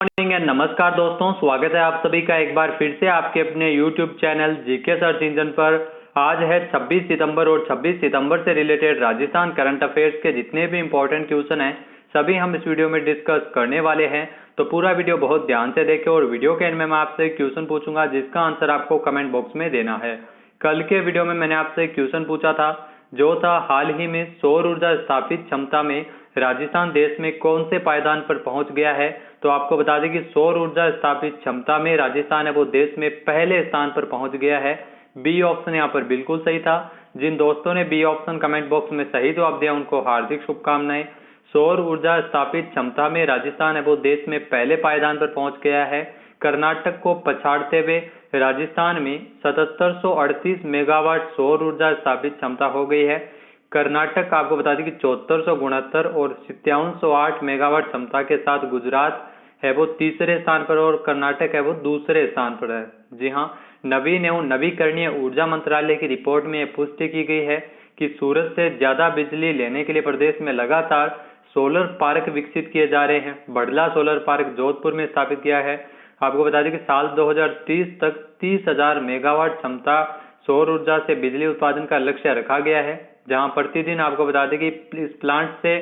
Morning and नमस्कार दोस्तों, स्वागत है आप सभी का एक बार फिर से आपके अपने YouTube channel GK search engine पर। आज है 26 सितंबर और 26 सितंबर से रिलेटेड राजस्थान करंट अफेयर्स के जितने भी इंपॉर्टेंट क्वेश्चन हैं सभी हम इस वीडियो में डिस्कस करने वाले हैं। तो पूरा वीडियो बहुत ध्यान से देखें और वीडियो के एंड में मैं आपसे क्वेश्चन पूछूंगा जिसका आंसर आपको कमेंट बॉक्स में देना है। कल के वीडियो में मैंने आपसे क्वेश्चन पूछा था जो था हाल ही में सौर ऊर्जा स्थापित क्षमता में राजस्थान देश में कौन से पायदान पर पहुंच गया है। तो आपको बता दें कि सौर ऊर्जा स्थापित क्षमता में राजस्थान है वो देश में पहले स्थान पर पहुंच गया है। बी ऑप्शन यहाँ पर बिल्कुल सही था। जिन दोस्तों ने बी ऑप्शन कमेंट बॉक्स में सही जवाब दिया उनको हार्दिक शुभकामनाएं। सौर ऊर्जा स्थापित क्षमता में राजस्थान है वो देश में पहले पायदान पर पहुंच गया है। कर्नाटक को पछाड़ते हुए राजस्थान में 7738 मेगावाट सौर ऊर्जा स्थापित क्षमता हो गई है। कर्नाटक आपको बता दें कि 7469 और 5708 मेगावाट क्षमता के साथ गुजरात है वो तीसरे स्थान पर और कर्नाटक है वो दूसरे स्थान पर है। जी हाँ, नवीन एवं नवीकरणीय ऊर्जा मंत्रालय की रिपोर्ट में यह पुष्टि की गई है कि सूरज से ज्यादा बिजली लेने के लिए प्रदेश में लगातार सोलर पार्क विकसित किए जा रहे हैं। बड़ला सोलर पार्क जोधपुर में स्थापित किया है। आपको बता दें कि साल 2030 तक 30,000 मेगावाट क्षमता सौर ऊर्जा से बिजली उत्पादन का लक्ष्य रखा गया है, जहां प्रतिदिन आपको बता दें कि इस प्लांट से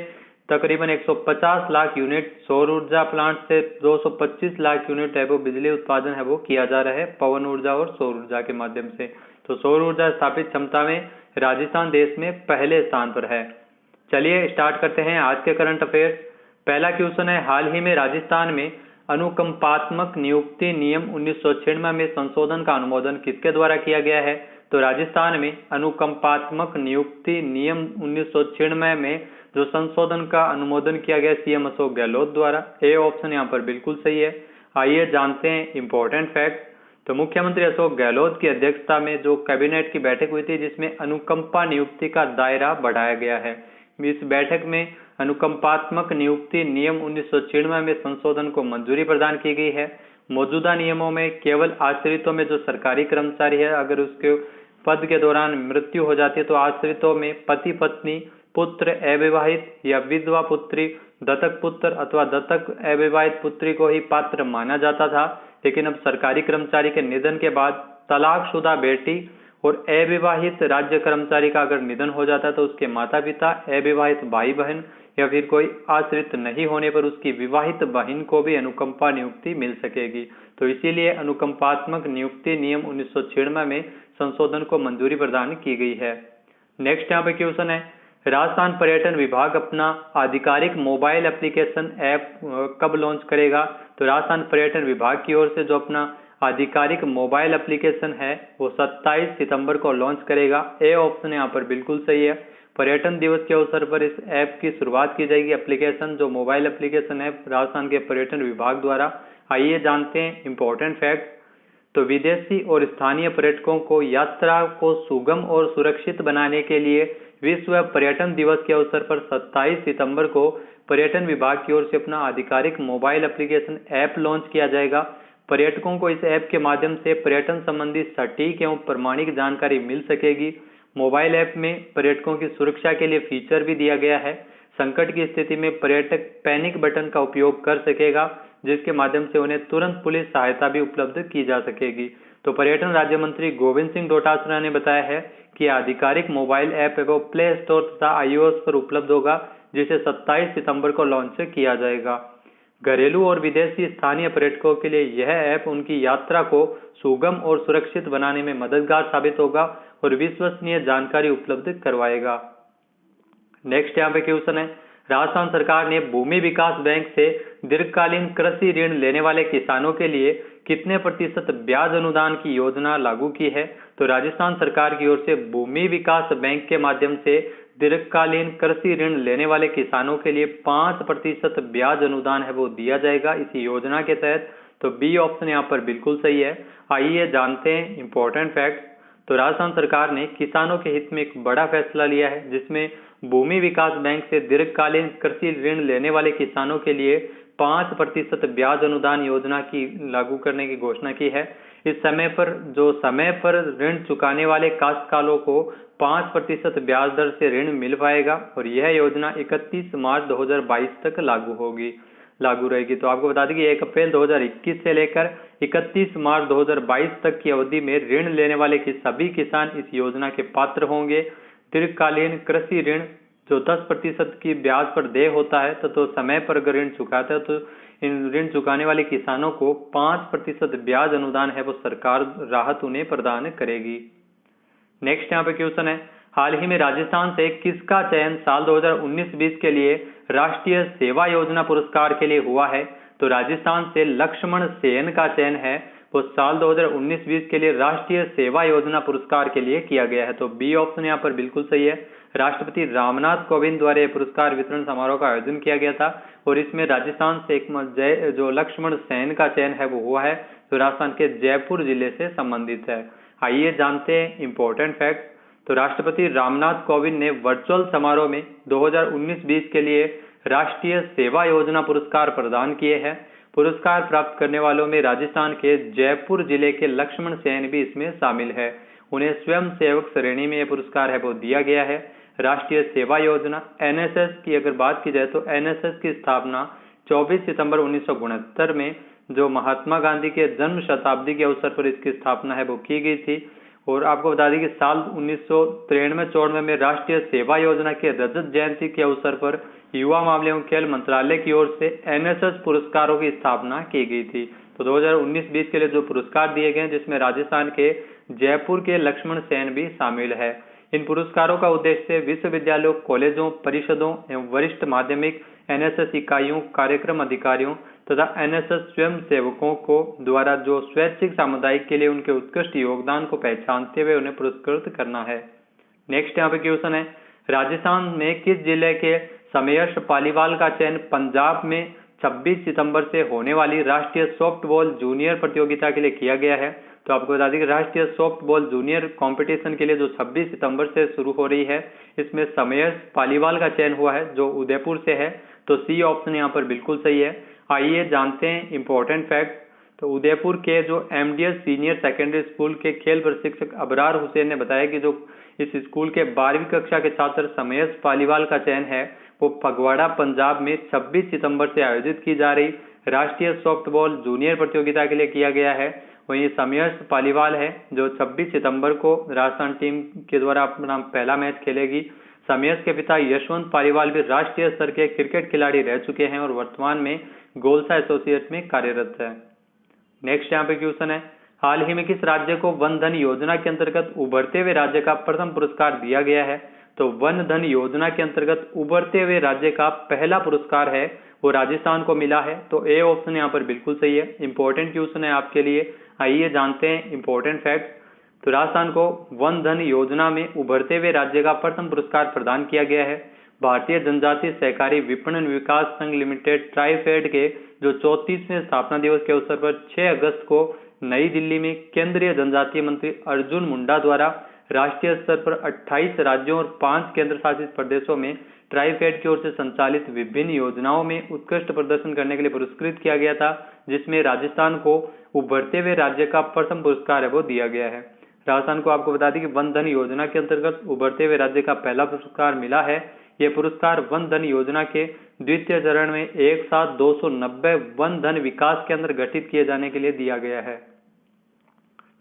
तकरीबन 150 लाख यूनिट, सौर ऊर्जा प्लांट से 225 लाख यूनिट है वो बिजली उत्पादन है वो किया जा रहा है पवन ऊर्जा और सौर ऊर्जा के माध्यम से। तो सौर ऊर्जा स्थापित क्षमता में राजस्थान देश में पहले स्थान पर है। चलिए स्टार्ट करते हैं आज के करंट अफेयर्स। पहला क्वेश्चन है, हाल ही में राजस्थान में अनुकंपात्मक नियुक्ति नियम 1996 में संशोधन का अनुमोदन किसके द्वारा किया गया है। तो राजस्थान में अनुकंपात्मक नियुक्ति नियम 1996 में जो संशोधन का अनुमोदन किया गया सीएम अशोक गहलोत द्वारा। ए ऑप्शन यहाँ पर बिल्कुल सही है। आइए जानते हैं इंपॉर्टेंट फैक्ट। तो मुख्यमंत्री अशोक गहलोत की अध्यक्षता में जो कैबिनेट की बैठक हुई थी जिसमें अनुकंपा नियुक्ति का दायरा बढ़ाया गया है। इस बैठक में अनुकंपात्मक नियुक्ति नियम 1996 में संशोधन को मंजूरी प्रदान की गई है। मौजूदा नियमों में केवल आश्रितों में जो सरकारी कर्मचारी है अगर उसके पद के दौरान मृत्यु हो जाती है तो आश्रितों में पति पत्नी, पुत्र अविवाहित या विधवा पुत्री, दत्तक पुत्र अथवा दत्तक अविवाहित पुत्री को ही पात्र माना जाता था। लेकिन अब सरकारी कर्मचारी के निधन के बाद तलाकशुदा बेटी और अविवाहित राज्य कर्मचारी का अगर निधन हो जाता है तो उसके माता पिता, अविवाहित भाई बहन या फिर कोई आश्रित नहीं होने पर उसकी विवाहित बहन को भी अनुकंपा नियुक्ति मिल सकेगी। तो इसीलिए अनुकंपात्मक नियुक्ति नियम 1996 में संशोधन को मंजूरी प्रदान की गई है। नेक्स्ट यहाँ पे क्वेश्चन है, राजस्थान पर्यटन विभाग अपना आधिकारिक मोबाइल एप्लीकेशन ऐप कब लॉन्च करेगा। तो राजस्थान पर्यटन विभाग की ओर से जो अपना आधिकारिक मोबाइल एप्लीकेशन है वो 27 सितंबर को लॉन्च करेगा। ए ऑप्शन यहाँ पर बिल्कुल सही है। पर्यटन दिवस के अवसर पर इस ऐप की शुरुआत की जाएगी। एप्लीकेशन जो मोबाइल एप्लीकेशन है राजस्थान के पर्यटन विभाग द्वारा। आइए जानते हैं इंपॉर्टेंट फैक्ट। तो विदेशी और स्थानीय पर्यटकों को यात्रा को सुगम और सुरक्षित बनाने के लिए विश्व पर्यटन दिवस के अवसर पर 27 सितंबर को पर्यटन विभाग की ओर से अपना आधिकारिक मोबाइल एप्लीकेशन ऐप लॉन्च किया जाएगा। पर्यटकों को इस ऐप के माध्यम से पर्यटन संबंधी सटीक एवं प्रमाणिक जानकारी मिल सकेगी। मोबाइल ऐप में पर्यटकों की सुरक्षा के लिए फीचर भी दिया गया है। संकट की स्थिति में पर्यटक पैनिक बटन का उपयोग कर सकेगा जिसके माध्यम से उन्हें तुरंत पुलिस सहायता भी उपलब्ध की जा सकेगी। तो पर्यटन राज्य मंत्री गोविंद सिंह डोटासरा ने बताया है कि आधिकारिक मोबाइल ऐप है वो प्ले स्टोर तथा iOS पर उपलब्ध होगा जिसे 27 सितंबर को लॉन्च किया जाएगा। घरेलू और विदेशी स्थानीय पर्यटकों के लिए यह ऐप उनकी यात्रा को सुगम और सुरक्षित बनाने में मददगार साबित होगा और विश्वसनीय जानकारी उपलब्ध करवाएगा। नेक्स्ट यहाँ पे क्वेश्चन है, राजस्थान सरकार ने भूमि विकास बैंक से दीर्घकालीन कृषि ऋण लेने वाले किसानों के लिए कितने प्रतिशत ब्याज अनुदान की योजना लागू की है। तो राजस्थान सरकार की ओर से भूमि विकास बैंक के माध्यम से दीर्घकालीन कृषि ऋण लेने वाले किसानों के लिए 5% ब्याज अनुदान है वो दिया जाएगा इस योजना के तहत। तो बी ऑप्शन यहाँ पर बिल्कुल सही है। आइए जानते हैं इंपॉर्टेंट फैक्ट। तो राजस्थान सरकार ने किसानों के हित में एक बड़ा फैसला लिया है जिसमें भूमि विकास बैंक से दीर्घकालीन कृषि ऋण लेने वाले किसानों के लिए 5% ब्याज अनुदान योजना की लागू करने की घोषणा की है। इस समय पर ऋण चुकाने वाले काश्तकारों को 5% ब्याज दर से ऋण मिल पाएगा और यह योजना 31 मार्च 2022 तक लागू होगी। लागू रहेगी। तो आपको बता दें कि 1 अप्रैल 2021 से लेकर 31 मार्च 2022 तक की अवधि में ऋण लेने वाले सभी किसान इस योजना के पात्र होंगे। दीर्घकालीन कृषि ऋण जो 10% की ब्याज पर देय होता है तो समय पर अगर ऋण चुकाता है तो इन ऋण चुकाने वाले किसानों को 5% ब्याज अनुदान है वो सरकार राहत उन्हें प्रदान करेगी। नेक्स्ट यहाँ पे क्वेश्चन है, हाल ही में राजस्थान से किसका चयन साल 2019-20 के लिए राष्ट्रीय सेवा योजना पुरस्कार के लिए हुआ है? तो राजस्थान से लक्ष्मण सेन का चयन है वो साल 2019-20 के लिए राष्ट्रीय सेवा योजना पुरस्कार के लिए किया गया है। तो बी ऑप्शन यहाँ पर बिल्कुल सही है। राष्ट्रपति रामनाथ कोविंद द्वारा यह पुरस्कार वितरण समारोह का आयोजन किया गया था और इसमें राजस्थान से एक जो लक्ष्मण सेन का चयन है वो हुआ है जो राजस्थान के जयपुर जिले से संबंधित है। आइए जानते हैं इंपॉर्टेंट फैक्ट। तो राष्ट्रपति रामनाथ कोविंद ने वर्चुअल समारोह में 2019-20 के लिए राष्ट्रीय सेवा योजना पुरस्कार प्रदान किए हैं। पुरस्कार प्राप्त करने वालों में राजस्थान के जयपुर जिले के लक्ष्मण सेन भी इसमें शामिल है। उन्हें स्वयं सेवक श्रेणी में यह पुरस्कार है वो दिया गया है। राष्ट्रीय सेवा योजना एनएसएस की अगर बात की जाए तो एनएसएस की स्थापना 24 सितंबर 1969 में जो महात्मा गांधी के जन्म शताब्दी के अवसर पर इसकी स्थापना है वो की गई थी। और आपको बता दें कि साल 1993-94 में राष्ट्रीय सेवा योजना के रजत जयंती के अवसर पर युवा मामले एवं खेल मंत्रालय की ओर से एनएसएस पुरस्कारों की स्थापना की गई थी। तो 2019-20 के लिए जो पुरस्कार दिए गए जिसमें राजस्थान के जयपुर के लक्ष्मण सेन भी शामिल है। इन पुरस्कारों का उद्देश्य विश्वविद्यालयों, कॉलेजों, परिषदों एवं वरिष्ठ माध्यमिक एनएसएस इकाइयों, कार्यक्रम अधिकारियों तथा एनएसएस स्वयं सेवकों को द्वारा जो स्वैच्छिक सामुदायिक के लिए उनके उत्कृष्ट योगदान को पहचानते हुए उन्हें पुरस्कृत करना है। नेक्स्ट यहाँ पे क्वेश्चन है, राजस्थान में किस जिले के समयश पालीवाल का चयन पंजाब में 26 सितंबर से होने वाली राष्ट्रीय सॉफ्टबॉल जूनियर प्रतियोगिता के लिए किया गया है? तो आपको बता दें कि राष्ट्रीय सॉफ्टबॉल जूनियर कंपटीशन के लिए जो 26 सितंबर से शुरू हो रही है इसमें समयश पालीवाल का चयन हुआ है जो उदयपुर से है। तो सी ऑप्शन यहाँ पर बिल्कुल सही है। आइए जानते हैं इंपॉर्टेंट फैक्ट। तो उदयपुर के जो एमडीएस सीनियर सेकेंडरी स्कूल के खेल प्रशिक्षक अबरार हुसैन ने बताया कि जो इस स्कूल के 12वीं कक्षा के छात्र समयश पालीवाल का चयन है वो फगवाड़ा पंजाब में 26 सितंबर से आयोजित की जा रही राष्ट्रीय सॉफ्टबॉल जूनियर प्रतियोगिता के लिए किया गया है। वहीं समयश पालीवाल है जो 26 सितंबर को राजस्थान टीम के द्वारा अपना पहला मैच खेलेगी। समयश के पिता यशवंत पालीवाल भी राष्ट्रीय स्तर के क्रिकेट खिलाड़ी रह चुके हैं और वर्तमान में गोल्सा एसोसिएट में कार्यरत है। नेक्स्ट यहाँ पे क्वेश्चन है, हाल ही में किस राज्य को वन धन योजना के अंतर्गत उभरते हुए राज्य का प्रथम पुरस्कार दिया गया है? तो वन धन योजना के अंतर्गत उभरते हुए राज्य का पहला पुरस्कार है वो राजस्थान को मिला है। तो ए ऑप्शन यहाँ पर बिल्कुल सही है। इंपॉर्टेंट क्वेश्चन है आपके लिए। आइए जानते हैं इंपॉर्टेंट फैक्ट। तो राजस्थान को वन धन योजना में उभरते हुए राज्य का प्रथम पुरस्कार प्रदान किया गया है। भारतीय जनजातीय सहकारी विपणन विकास संघ लिमिटेड ट्राइफेड के जो 34वें स्थापना दिवस के अवसर पर 6 अगस्त को नई दिल्ली में केंद्रीय जनजातीय मंत्री अर्जुन मुंडा द्वारा राष्ट्रीय स्तर पर 28 राज्यों और 5 केंद्र शासित प्रदेशों में ट्राइफेड की ओर से संचालित विभिन्न योजनाओं में उत्कृष्ट प्रदर्शन करने के लिए पुरस्कृत किया गया था, जिसमें राजस्थान को उभरते हुए राज्य का प्रथम पुरस्कार है वो दिया गया है। राजस्थान को आपको बता दें कि वन धन योजना के अंतर्गत उभरते हुए राज्य का पहला पुरस्कार मिला है। यह पुरस्कार वन धन योजना के द्वितीय चरण में एक साथ 290 वन धन विकास केंद्र गठित किए जाने के लिए दिया गया है।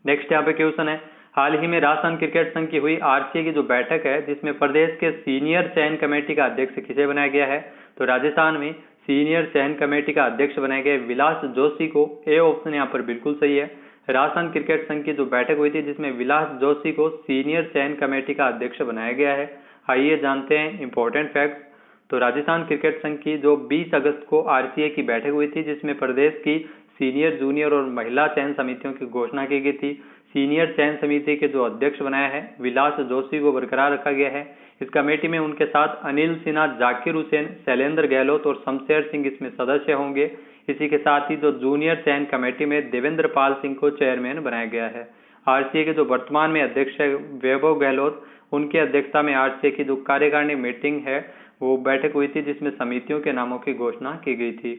नेक्स्ट यहाँ पे क्वेश्चन है, हाल ही में राजस्थान क्रिकेट संघ की हुई आरसीए की जो बैठक है जिसमें प्रदेश के सीनियर चयन कमेटी का अध्यक्ष किसे बनाया गया है? तो राजस्थान में सीनियर चयन कमेटी का अध्यक्ष बनाए गए विलास जोशी को। ए ऑप्शन यहाँ पर बिल्कुल सही है। राजस्थान क्रिकेट संघ की जो बैठक हुई थी जिसमें विलास जोशी को सीनियर चयन कमेटी का अध्यक्ष बनाया गया है। आइए जानते हैं इंपॉर्टेंट फैक्ट। तो राजस्थान क्रिकेट संघ की जो 20 अगस्त को आरसीए की बैठक हुई थी जिसमें प्रदेश की सीनियर, जूनियर और महिला चयन समितियों की घोषणा की गई थी। सीनियर चयन समिति के जो अध्यक्ष बनाया है विलास जोशी को बरकरार रखा गया है। इस कमेटी में उनके साथ अनिल सिन्हा, जाकिर हुसैन, शैलेंद्र गहलोत और शमशेर सिंह इसमें सदस्य होंगे। इसी के साथ ही जो जूनियर चयन कमेटी में देवेंद्र पाल सिंह को चेयरमैन बनाया गया है। आरसीए के जो वर्तमान में अध्यक्ष है वैभव गहलोत, उनकी अध्यक्षता में आरसीए की जो कार्यकारिणी मीटिंग है वो बैठक हुई थी जिसमें समितियों के नामों की घोषणा की गई थी।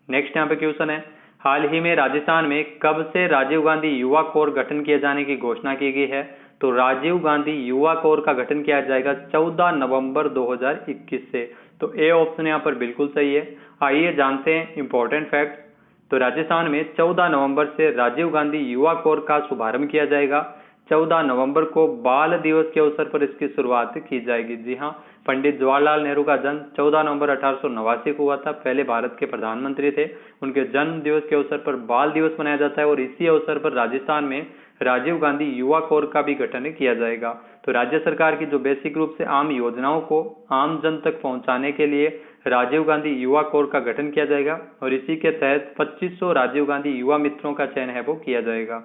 नेक्स्ट यहाँ पे क्वेश्चन है, हाल ही में राजस्थान में कब से राजीव गांधी युवा कोर गठन किए जाने की घोषणा की गई है? तो राजीव गांधी युवा कोर का गठन किया जाएगा 14 नवंबर 2021 से। तो ए ऑप्शन यहाँ पर बिल्कुल सही है। आइए जानते हैं इंपॉर्टेंट फैक्ट। तो राजस्थान में 14 नवंबर से राजीव गांधी युवा कोर का शुभारंभ किया जाएगा। 14 नवंबर को बाल दिवस के अवसर पर इसकी शुरुआत की जाएगी। जी हाँ, पंडित जवाहरलाल नेहरू का जन्म 14 नवंबर 1889 को हुआ था। पहले भारत के प्रधानमंत्री थे। उनके जन्म दिवस के अवसर पर बाल दिवस मनाया जाता है और इसी अवसर पर राजस्थान में राजीव गांधी युवा कोर का भी गठन किया जाएगा। तो राज्य सरकार की जो बेसिक रूप से आम योजनाओं को आम जन तक पहुंचाने के लिए राजीव गांधी युवा कोर का गठन किया जाएगा और इसी के तहत 2500 राजीव गांधी युवा मित्रों का चयन है वो किया जाएगा।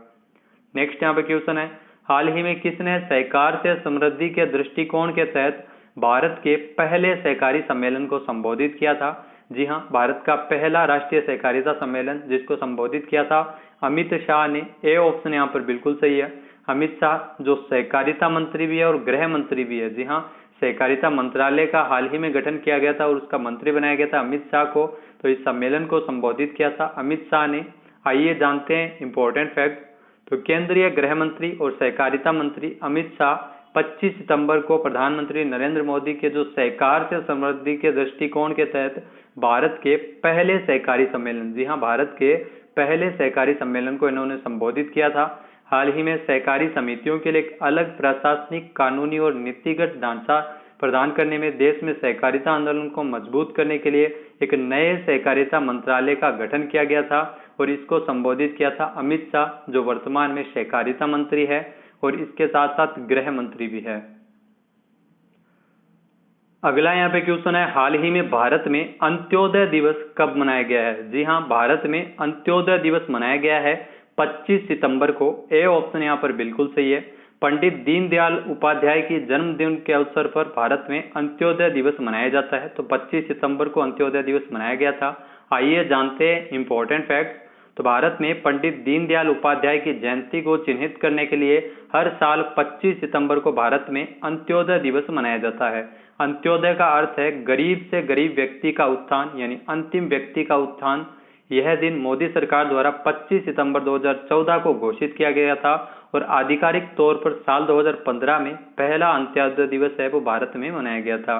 नेक्स्ट यहाँ पे क्वेश्चन है, हाल ही में किसने सहकार से समृद्धि के दृष्टिकोण के तहत भारत के पहले सहकारी सम्मेलन को संबोधित किया था? जी हाँ, भारत का पहला राष्ट्रीय सहकारिता सम्मेलन जिसको संबोधित किया था अमित शाह ने। ए ऑप्शन यहाँ पर बिल्कुल सही है। अमित शाह जो सहकारिता मंत्री भी है और गृह मंत्री भी है। जी हाँ, सहकारिता मंत्रालय का हाल ही में गठन किया गया था और उसका मंत्री बनाया गया था अमित शाह को। तो इस सम्मेलन को संबोधित किया था अमित शाह ने। आइए जानते हैं इंपॉर्टेंट फैक्ट। तो केंद्रीय गृह मंत्री और सहकारिता मंत्री अमित शाह 25 सितंबर को प्रधानमंत्री नरेंद्र मोदी के जो सहकार से समृद्धि के दृष्टिकोण के तहत भारत के पहले सहकारी सम्मेलन, जी हाँ, भारत के पहले सहकारी सम्मेलन को इन्होंने संबोधित किया था। हाल ही में सहकारी समितियों के लिए एक अलग प्रशासनिक, कानूनी और नीतिगत ढांचा प्रदान करने में देश में सहकारिता आंदोलन को मजबूत करने के लिए एक नए सहकारिता मंत्रालय का गठन किया गया था और इसको संबोधित किया था अमित शाह जो वर्तमान में सहकारिता मंत्री है और इसके साथ साथ गृह मंत्री भी है। अगला यहाँ पे क्वेश्चन है, हाल ही में भारत में अंत्योदय दिवस कब मनाया गया है? जी हाँ, भारत में अंत्योदय दिवस मनाया गया है 25 सितंबर को। ए ऑप्शन यहाँ पर बिल्कुल सही है। पंडित दीनदयाल उपाध्याय की जन्मदिन के अवसर पर भारत में अंत्योदय दिवस मनाया जाता है। तो 25 सितंबर को अंत्योदय दिवस मनाया गया था। आइए जानते हैं इंपॉर्टेंट फैक्ट। तो भारत में पंडित दीनदयाल उपाध्याय की जयंती को चिन्हित करने के लिए हर साल 25 सितंबर को भारत में अंत्योदय दिवस मनाया जाता है। अंत्योदय का अर्थ है गरीब से गरीब व्यक्ति का उत्थान, यानी अंतिम व्यक्ति का उत्थान। यह दिन मोदी सरकार द्वारा 25 सितंबर 2014 को घोषित किया गया था और आधिकारिक तौर पर साल 2015 में पहला अंत्योदय दिवस है वो भारत में मनाया गया था।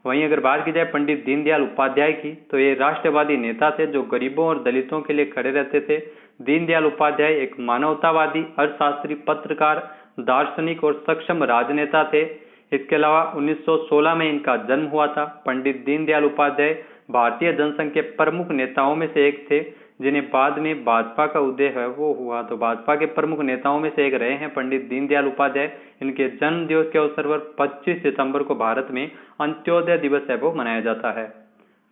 वहीं अगर बात की जाए पंडित दीनदयाल उपाध्याय की, तो ये राष्ट्रवादी नेता थे जो गरीबों और दलितों के लिए खड़े रहते थे। दीनदयाल उपाध्याय एक मानवतावादी, अर्थशास्त्री, पत्रकार, दार्शनिक और सक्षम राजनेता थे। इसके अलावा 1916 में इनका जन्म हुआ था। पंडित दीनदयाल उपाध्याय भारतीय जनसंघ के प्रमुख नेताओं में से एक थे जिन्हें बाद में भाजपा का उदय है वो हुआ। तो भाजपा के प्रमुख नेताओं में से एक रहे हैं पंडित दीनदयाल उपाध्याय। इनके जन्म दिवस के अवसर पर 25 सितंबर को भारत में अंत्योदय दिवस है वो मनाया जाता है।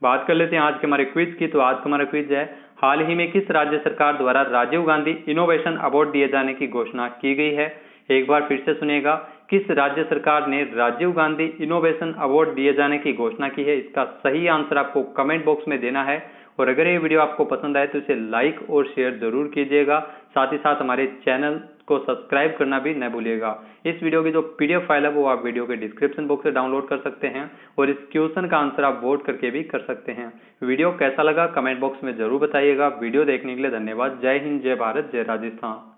बात कर लेते हैं आज के हमारे क्विज की। तो आज का हमारा क्विज है, हाल ही में किस राज्य सरकार द्वारा राजीव गांधी इनोवेशन अवार्ड दिए जाने की घोषणा की गई है? एक बार फिर से सुनिएगा, किस राज्य सरकार ने राजीव गांधी इनोवेशन अवार्ड दिए जाने की घोषणा की है? इसका सही आंसर आपको कमेंट बॉक्स में देना है और अगर ये वीडियो आपको पसंद आए तो इसे लाइक और शेयर जरूर कीजिएगा। साथ ही साथ हमारे चैनल को सब्सक्राइब करना भी न भूलिएगा। इस वीडियो की जो पीडीएफ फाइल है वो आप वीडियो के डिस्क्रिप्शन बॉक्स से डाउनलोड कर सकते हैं और इस क्वेश्चन का आंसर आप वोट करके भी कर सकते हैं। वीडियो कैसा लगा कमेंट बॉक्स में जरूर बताइएगा। वीडियो देखने के लिए धन्यवाद। जय हिंद, जय भारत, जय राजस्थान।